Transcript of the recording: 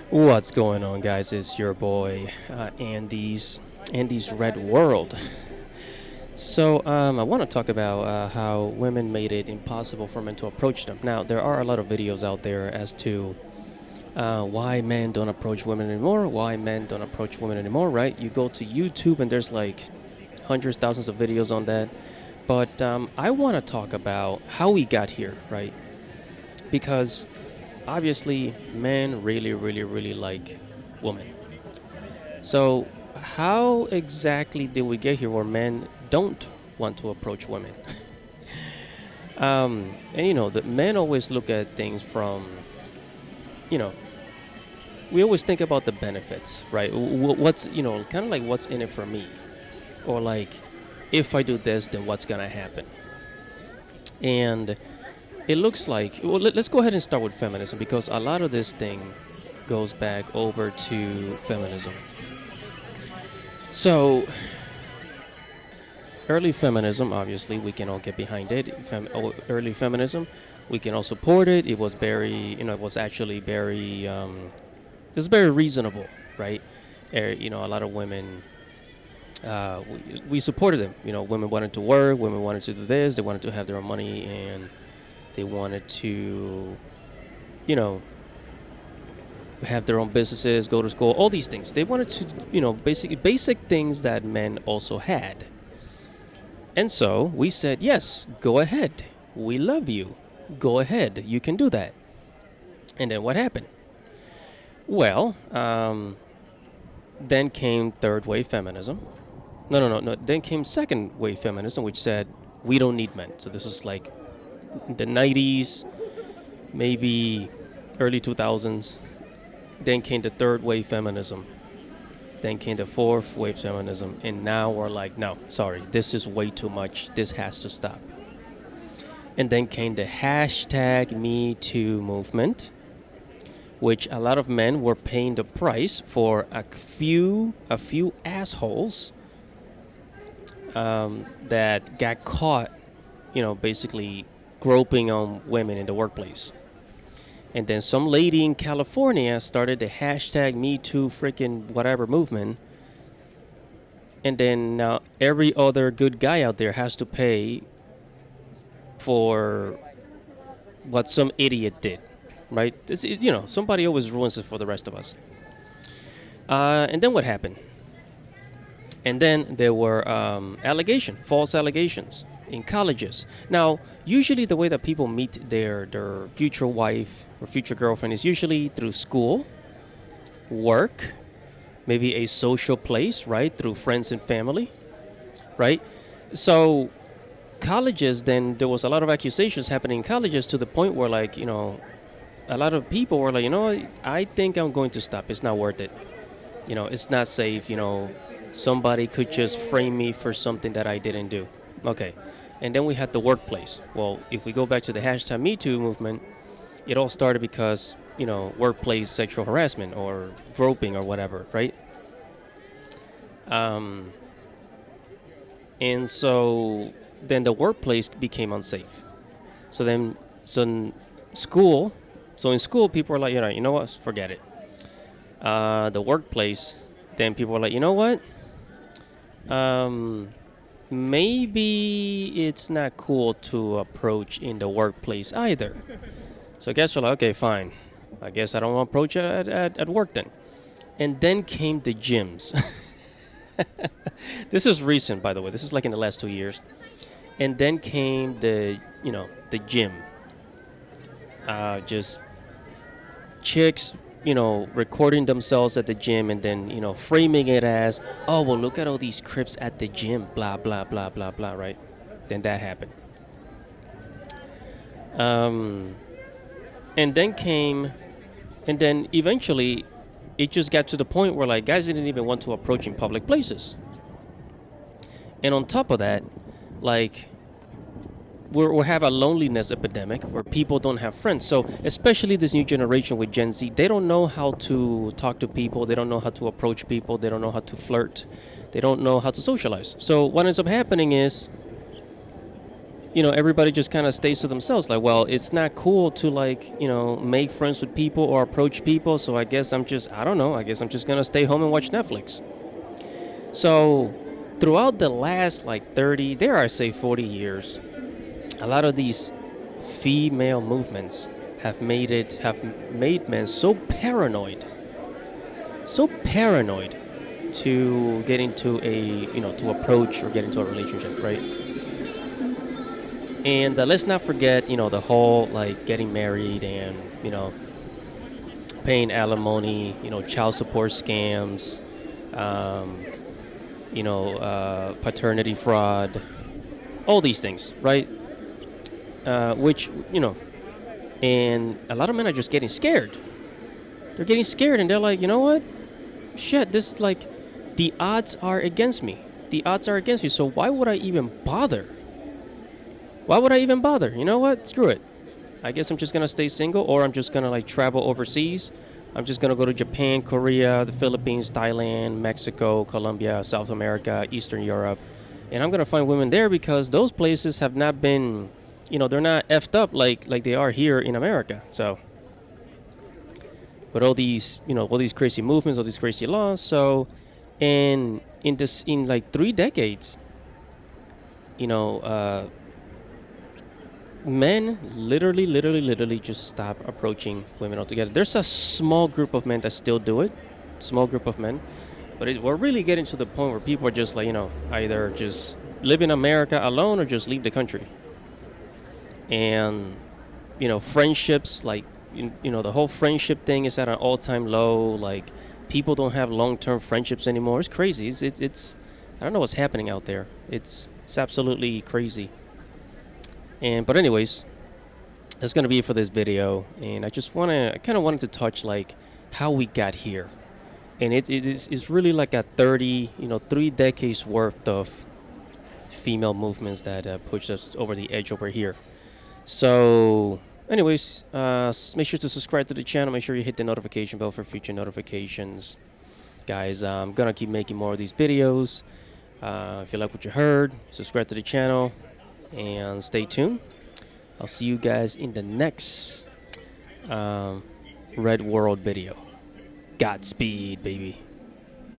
What's going on, guys? It's your boy Andy's Red World. I want to talk about how women made it impossible for men to approach them. Now, there are a lot of videos out there as to why men don't approach women anymore, why men don't approach women anymore, right? You go to YouTube and there's like hundreds, thousands of videos on that. But I want to talk about how we got here, right? Because obviously, men really, really, really like women. So, how exactly did we get here where men don't want to approach women? The men always look at things from, you know, we always think about the benefits, right? What's, kind of like what's in it for me, or like, if I do this, then what's gonna happen? And it looks like, well, let's go ahead and start with feminism because a lot of this thing goes back over to feminism. So, early feminism, obviously, we can all get behind it. Early feminism, we can all support it. It was it was actually it was very reasonable, right? A lot of women, we supported them. Women wanted to work, women wanted to do this, they wanted to have their own money, and they wanted to, you know, have their own businesses, go to school, all these things. They wanted to, basic things that men also had. And so we said, yes, go ahead. We love you. Go ahead. You can do that. And then what happened? Well, then came third wave feminism. No. Then came second wave feminism, which said, we don't need men. So this is like the 90s, maybe early 2000s. Then came the third wave feminism. Then came the fourth wave feminism. And now we're like, no, sorry, this is way too much. This has to stop. And then came the hashtag Me Too movement, which a lot of men were paying the price for a few assholes that got caught, basically groping on women in the workplace. And then some lady in California started the hashtag Me Too freaking whatever movement. And then now every other good guy out there has to pay for what some idiot did, right? Somebody always ruins it for the rest of us. And then what happened? And then there were false allegations in colleges. Now, usually the way that people meet their future wife or future girlfriend is usually through school, work, maybe a social place, right? Through friends and family, right? So colleges, then there was a lot of accusations happening in colleges to the point where a lot of people were like, I think I'm going to stop. It's not worth it. It's not safe. Somebody could just frame me for something that I didn't do. Okay. And then we had the workplace. Well, if we go back to the hashtag Me Too movement, it all started because, workplace sexual harassment or groping or whatever, right? And so then the workplace became unsafe. So in school, people were like, you know what, forget it. The workplace, then people were like, you know what? Maybe it's not cool to approach in the workplace either. So I guess we're like, okay, fine. I guess I don't want to approach at work then. And then came the gyms. This is recent, by the way. This is like in the last 2 years. And then came the gym. Just chicks, recording themselves at the gym and then, framing it as, oh, well, look at all these crips at the gym, blah, blah, blah, blah, blah, right? Then that happened. And then eventually it just got to the point where like guys didn't even want to approach in public places. And on top of that, like we have a loneliness epidemic where people don't have friends. So especially this new generation with Gen Z, they don't know how to talk to people. They don't know how to approach people. They don't know how to flirt. They don't know how to socialize. So what ends up happening is, everybody just kind of stays to themselves. Like, well, it's not cool to like, make friends with people or approach people. So I don't know. I guess I'm just gonna stay home and watch Netflix. So, throughout the last like 30, dare I say 40 years, a lot of these female movements have made men so paranoid to get into to approach or get into a relationship, right? And let's not forget, the whole like getting married and paying alimony, child support scams, um, paternity fraud, all these things, right? Which and a lot of men are just getting scared. They're getting scared, and they're like, you know what? Shit, this like the odds are against me. The odds are against me. So why would I even bother? Why would I even bother? You know what? Screw it. I guess I'm just gonna stay single, or I'm just gonna like travel overseas. I'm just gonna go to Japan, Korea, the Philippines, Thailand, Mexico, Colombia, South America, Eastern Europe, and I'm gonna find women there because those places have not been, they're not effed up like they are here in America. So, with all these crazy movements, all these crazy laws. So, in like 3 decades, you know, uh, men literally just stop approaching women altogether. There's a small group of men that still do it, small group of men, but we're really getting to the point where people are just like, either just live in America alone or just leave the country. And, friendships, like, the whole friendship thing is at an all-time low. Like, people don't have long-term friendships anymore. It's crazy. It's I don't know what's happening out there. It's absolutely crazy. But anyways, that's gonna be it for this video, and I kind of wanted to touch like how we got here, and it's really like a 3 decades worth of female movements that pushed us over the edge over here. So, anyways, make sure to subscribe to the channel. Make sure you hit the notification bell for future notifications, guys. I'm gonna keep making more of these videos. If you like what you heard, subscribe to the channel and stay tuned. I'll see you guys in the next Red World video. Godspeed, baby.